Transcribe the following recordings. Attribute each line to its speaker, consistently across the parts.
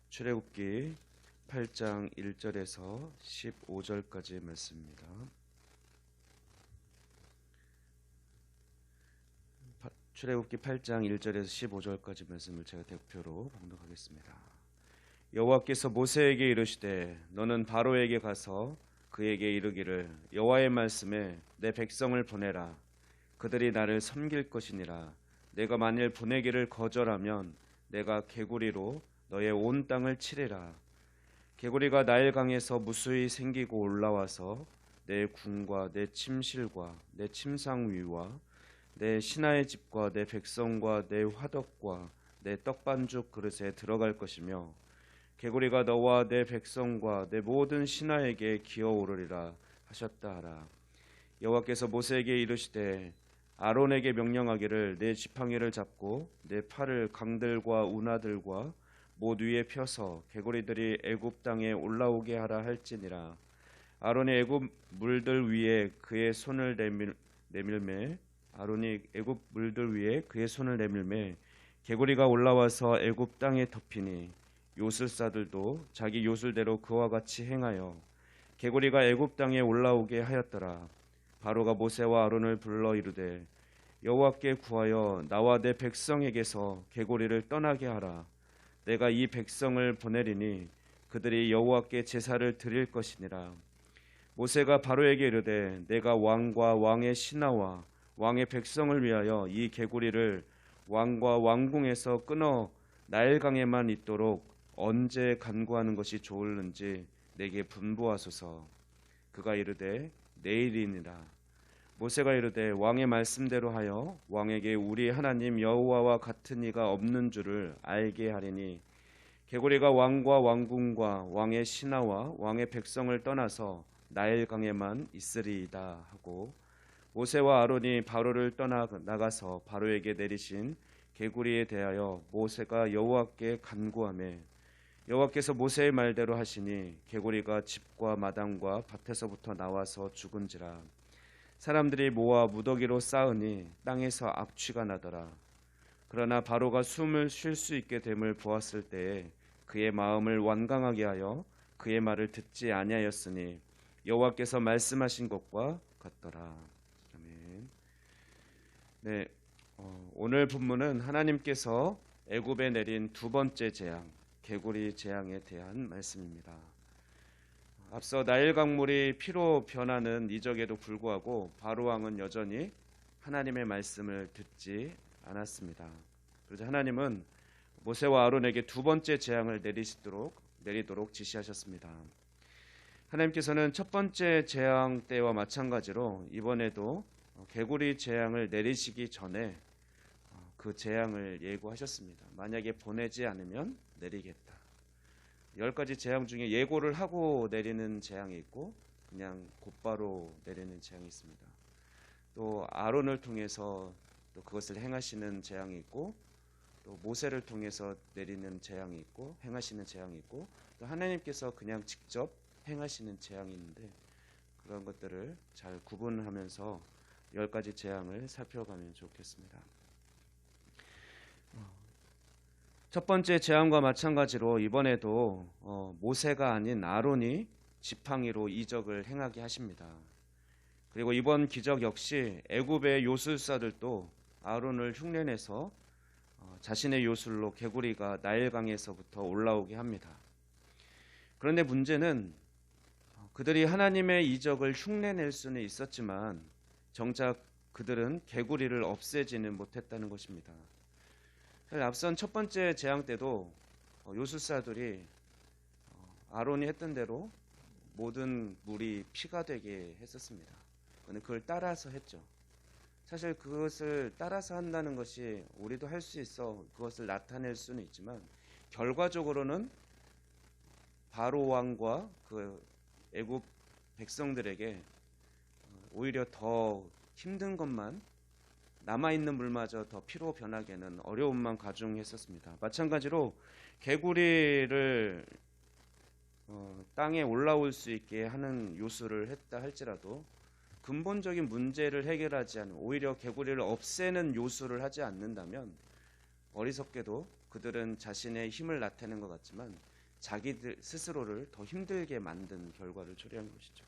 Speaker 1: 출애굽기 8장 1절에서 15절까지의 말씀입니다. 출애굽기 8장 1절에서 15절까지 말씀을 제가 대표로 봉독하겠습니다. 여호와께서 모세에게 이르시되 너는 바로에게 가서 그에게 이르기를 여호와의 말씀에 내 백성을 보내라. 그들이 나를 섬길 것이니라. 내가 만일 보내기를 거절하면 내가 개구리로 너의 온 땅을 치리라. 개구리가 나일강에서 무수히 생기고 올라와서 내 궁과 내 침실과 내 침상 위와 내 신하의 집과 내 백성과 내 화덕과 내 떡반죽 그릇에 들어갈 것이며 개구리가 너와 내 백성과 내 모든 신하에게 기어오르리라 하셨다 하라. 여호와께서 모세에게 이르시되 아론에게 명령하기를 내 지팡이를 잡고 내 팔을 강들과 운하들과 못 위에 펴서 개구리들이 애굽 땅에 올라오게 하라 할지니라. 아론이 애굽 물들 위에 그의 손을 내밀매 아론이 애굽 물들 위에 그의 손을 내밀매 개구리가 올라와서 애굽 땅에 덮이니 요술사들도 자기 요술대로 그와 같이 행하여 개구리가 애굽 땅에 올라오게 하였더라. 바로가 모세와 아론을 불러 이르되 여호와께 구하여 나와 내 백성에게서 개구리를 떠나게 하라. 내가 이 백성을 보내리니 그들이 여호와께 제사를 드릴 것이니라. 모세가 바로에게 이르되 내가 왕과 왕의 신하와 왕의 백성을 위하여 이 개구리를 왕과 왕궁에서 끊어 나일강에만 있도록 언제 간구하는 것이 좋을는지 내게 분부하소서. 그가 이르되 내일이니라. 모세가 이르되 왕의 말씀대로 하여 왕에게 우리 하나님 여호와와 같은 이가 없는 줄을 알게 하리니 개구리가 왕과 왕궁과 왕의 신하와 왕의 백성을 떠나서 나일강에만 있으리이다 하고 모세와 아론이 바로를 떠나 나가서 바로에게 내리신 개구리에 대하여 모세가 여호와께 간구하매 여호와께서 모세의 말대로 하시니 개구리가 집과 마당과 밭에서부터 나와서 죽은지라. 사람들이 모아 무더기로 쌓으니 땅에서 악취가 나더라. 그러나 바로가 숨을 쉴 수 있게 됨을 보았을 때에 그의 마음을 완강하게 하여 그의 말을 듣지 아니하였으니 여호와께서 말씀하신 것과 같더라. 아멘. 네, 오늘 본문은 하나님께서 애굽에 내린 두 번째 재앙, 개구리 재앙에 대한 말씀입니다. 앞서 나일 강물이 피로 변하는 이적에도 불구하고 바로 왕은 여전히 하나님의 말씀을 듣지 않았습니다. 그래서 하나님은 모세와 아론에게 두 번째 재앙을 내리도록 지시하셨습니다. 하나님께서는 첫 번째 재앙 때와 마찬가지로 이번에도 개구리 재앙을 내리시기 전에 그 재앙을 예고하셨습니다. 만약에 보내지 않으면 내리겠다. 10가지 재앙 중에 예고를 하고 내리는 재앙이 있고 그냥 곧바로 내리는 재앙이 있습니다. 또 아론을 통해서 또 그것을 행하시는 재앙이 있고 또 모세를 통해서 내리는 재앙이 있고 행하시는 재앙이 있고 또 하나님께서 그냥 직접 행하시는 재앙이 있는데 그런 것들을 잘 구분하면서 10가지 재앙을 살펴가면 좋겠습니다. 첫 번째 재앙과 마찬가지로 이번에도 모세가 아닌 아론이 지팡이로 이적을 행하게 하십니다. 그리고 이번 기적 역시 애굽의 요술사들도 아론을 흉내내서 자신의 요술로 개구리가 나일강에서부터 올라오게 합니다. 그런데 문제는 그들이 하나님의 이적을 흉내낼 수는 있었지만 정작 그들은 개구리를 없애지는 못했다는 것입니다. 앞선 첫 번째 재앙 때도 요술사들이 아론이 했던 대로 모든 물이 피가 되게 했었습니다. 그런데 그걸 따라서 했죠. 사실 그것을 따라서 한다는 것이 우리도 할 수 있어 그것을 나타낼 수는 있지만 결과적으로는 바로 왕과 그 애굽 백성들에게 오히려 더 힘든 것만 남아있는 물마저 더 피로 변하게는 어려움만 가중했었습니다. 마찬가지로 개구리를 땅에 올라올 수 있게 하는 요술을 했다 할지라도 근본적인 문제를 해결하지 않는 오히려 개구리를 없애는 요술을 하지 않는다면 어리석게도 그들은 자신의 힘을 나타낸 것 같지만 자기들 스스로를 더 힘들게 만든 결과를 초래한 것이죠.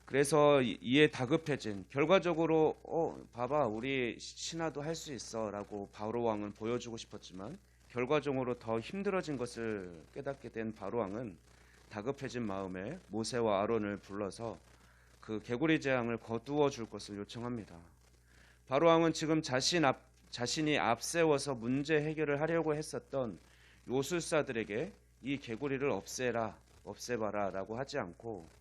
Speaker 1: 그래서 이에 다급해진 결과적으로 봐봐 우리 신하도 할 수 있어 라고 바로 왕은 보여주고 싶었지만 결과적으로 더 힘들어진 것을 깨닫게 된 바로 왕은 다급해진 마음에 모세와 아론을 불러서 그 개구리 재앙을 거두어 줄 것을 요청합니다. 바로 왕은 지금 자신이 앞세워서 문제 해결을 하려고 했었던 요술사들에게 이 개구리를 없애봐라 라고 하지 않고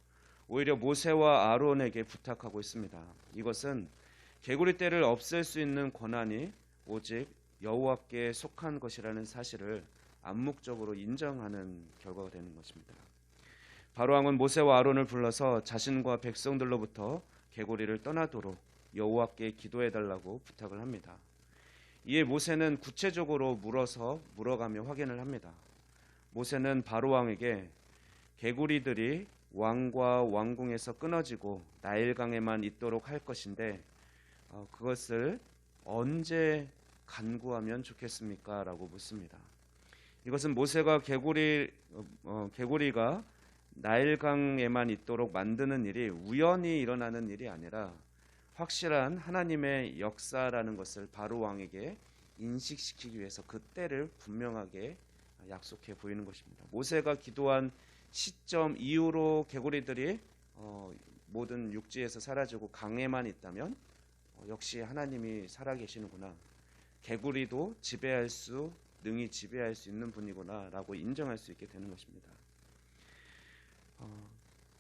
Speaker 1: 오히려 모세와 아론에게 부탁하고 있습니다. 이것은 개구리 떼를 없앨 수 있는 권한이 오직 여호와께 속한 것이라는 사실을 암묵적으로 인정하는 결과가 되는 것입니다. 바로 왕은 모세와 아론을 불러서 자신과 백성들로부터 개구리를 떠나도록 여호와께 기도해달라고 부탁을 합니다. 이에 모세는 구체적으로 물어가며 확인을 합니다. 모세는 바로 왕에게 개구리들이 왕과 왕궁에서 끊어지고 나일강에만 있도록 할 것인데 그것을 언제 간구하면 좋겠습니까? 라고 묻습니다. 이것은 모세가 개구리가 나일강에만 있도록 만드는 일이 우연히 일어나는 일이 아니라 확실한 하나님의 역사라는 것을 바로 왕에게 인식시키기 위해서 그 때를 분명하게 약속해 보이는 것입니다. 모세가 기도한 시점 이후로 개구리들이 모든 육지에서 사라지고 강에만 있다면 역시 하나님이 살아계시는구나. 개구리도 능히 지배할 수 있는 분이구나 라고 인정할 수 있게 되는 것입니다.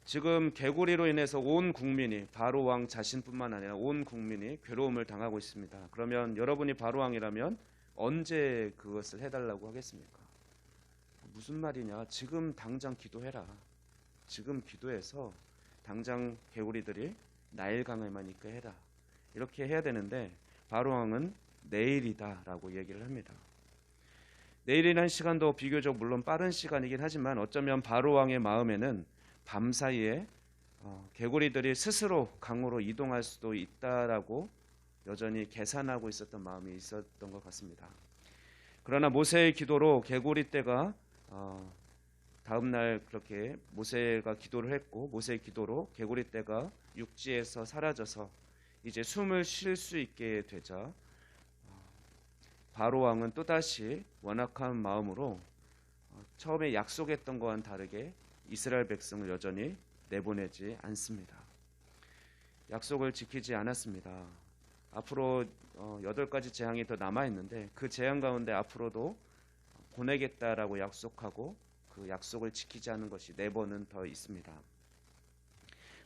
Speaker 1: 지금 개구리로 인해서 온 국민이 바로 왕 자신뿐만 아니라 온 국민이 괴로움을 당하고 있습니다. 그러면 여러분이 바로 왕이라면 언제 그것을 해달라고 하겠습니까? 무슨 말이냐? 지금 당장 기도해라. 지금 기도해서 당장 개구리들이 나일강에만 있게 해라. 이렇게 해야 되는데 바로 왕은 내일이다라고 얘기를 합니다. 내일이라는 시간도 비교적 물론 빠른 시간이긴 하지만 어쩌면 바로 왕의 마음에는 밤사이에 개구리들이 스스로 강으로 이동할 수도 있다라고 여전히 계산하고 있었던 마음이 있었던 것 같습니다. 그러나 모세의 기도로 개구리 떼가 다음 날 그렇게 모세가 기도를 했고 모세의 기도로 개구리 떼가 육지에서 사라져서 이제 숨을 쉴 수 있게 되자 바로 왕은 또다시 완악한 마음으로 처음에 약속했던 것과는 다르게 이스라엘 백성을 여전히 내보내지 않습니다. 약속을 지키지 않았습니다. 앞으로 8가지 재앙이 더 남아있는데 그 재앙 가운데 앞으로도 보내겠다라고 약속하고 그 약속을 지키지 않은 것이 4번은 더 있습니다.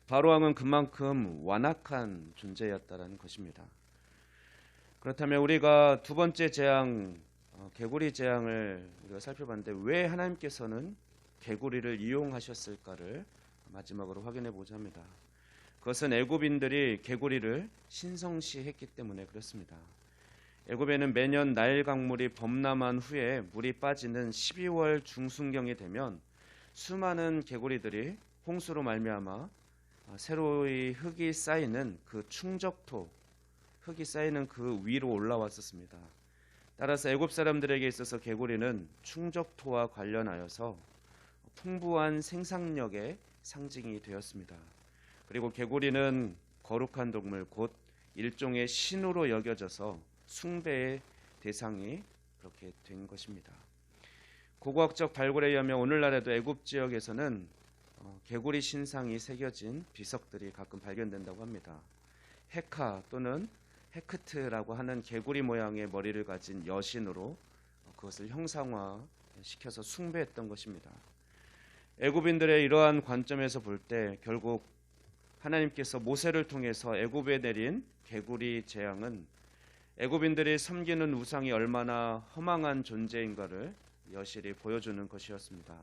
Speaker 1: 바로 왕은 그만큼 완악한 존재였다라는 것입니다. 그렇다면 우리가 두 번째 재앙, 개구리 재앙을 우리가 살펴봤는데 왜 하나님께서는 개구리를 이용하셨을까를 마지막으로 확인해 보자 합니다. 그것은 애굽인들이 개구리를 신성시했기 때문에 그렇습니다. 애굽에는 매년 나일 강물이 범람한 후에 물이 빠지는 12월 중순경이 되면 수많은 개구리들이 홍수로 말미암아 새로이 흙이 쌓이는 그 충적토, 흙이 쌓이는 그 위로 올라왔었습니다. 따라서 애굽 사람들에게 있어서 개구리는 충적토와 관련하여서 풍부한 생산력의 상징이 되었습니다. 그리고 개구리는 거룩한 동물 곧 일종의 신으로 여겨져서 숭배의 대상이 그렇게 된 것입니다. 고고학적 발굴에 의하면 오늘날에도 애굽 지역에서는 개구리 신상이 새겨진 비석들이 가끔 발견된다고 합니다. 헤카 또는 헤크트라고 하는 개구리 모양의 머리를 가진 여신으로 그것을 형상화시켜서 숭배했던 것입니다. 애굽인들의 이러한 관점에서 볼 때 결국 하나님께서 모세를 통해서 애굽에 내린 개구리 재앙은 애굽인들이 섬기는 우상이 얼마나 허망한 존재인가를 여실히 보여주는 것이었습니다.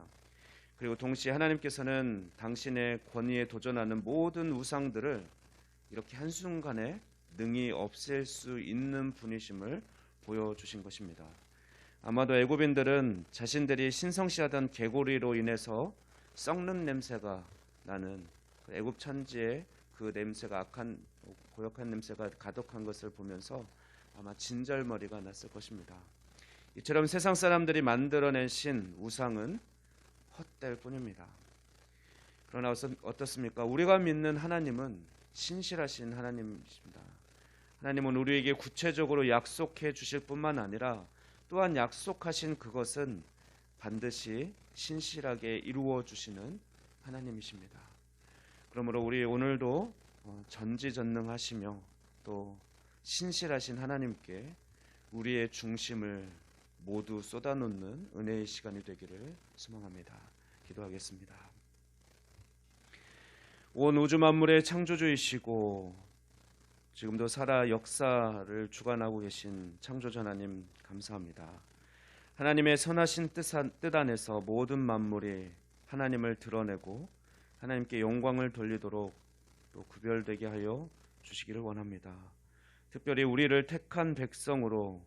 Speaker 1: 그리고 동시에 하나님께서는 당신의 권위에 도전하는 모든 우상들을 이렇게 한순간에 능히 없앨 수 있는 분이심을 보여주신 것입니다. 아마도 애굽인들은 자신들이 신성시하던 개구리로 인해서 썩는 냄새가 나는 애굽 천지의 그 냄새가 악한 고역한 냄새가 가득한 것을 보면서 아마 진절머리가 났을 것입니다. 이처럼 세상 사람들이 만들어낸 신 우상은 헛될 뿐입니다. 그러나 어떻습니까? 우리가 믿는 하나님은 신실하신 하나님이십니다. 하나님은 우리에게 구체적으로 약속해 주실 뿐만 아니라 또한 약속하신 그것은 반드시 신실하게 이루어 주시는 하나님이십니다. 그러므로 우리 오늘도 전지전능하시며 또 신실하신 하나님께 우리의 중심을 모두 쏟아놓는 은혜의 시간이 되기를 소망합니다. 기도하겠습니다. 온 우주 만물의 창조주이시고 지금도 살아 역사를 주관하고 계신 창조주 하나님 감사합니다. 하나님의 선하신 뜻 안에서 모든 만물이 하나님을 드러내고 하나님께 영광을 돌리도록 또 구별되게 하여 주시기를 원합니다. 특별히 우리를 택한 백성으로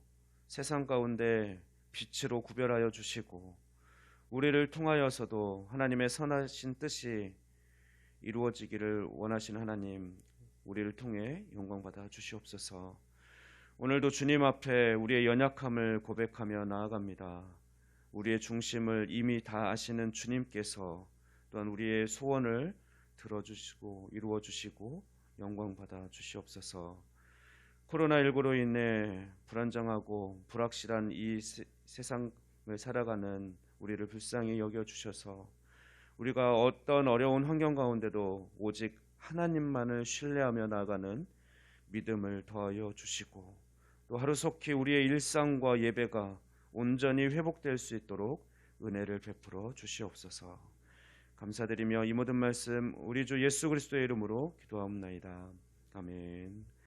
Speaker 1: 세상 가운데 빛으로 구별하여 주시고 우리를 통하여서도 하나님의 선하신 뜻이 이루어지기를 원하시는 하나님, 우리를 통해 영광받아 주시옵소서. 오늘도 주님 앞에 우리의 연약함을 고백하며 나아갑니다. 우리의 중심을 이미 다 아시는 주님께서 또한 우리의 소원을 들어주시고 이루어주시고 영광받아 주시옵소서. 코로나19로 인해 불안정하고 불확실한 이 세상을 살아가는 우리를 불쌍히 여겨주셔서 우리가 어떤 어려운 환경 가운데도 오직 하나님만을 신뢰하며 나아가는 믿음을 더하여 주시고 또 하루속히 우리의 일상과 예배가 온전히 회복될 수 있도록 은혜를 베풀어 주시옵소서. 감사드리며 이 모든 말씀 우리 주 예수 그리스도의 이름으로 기도하옵나이다. 아멘.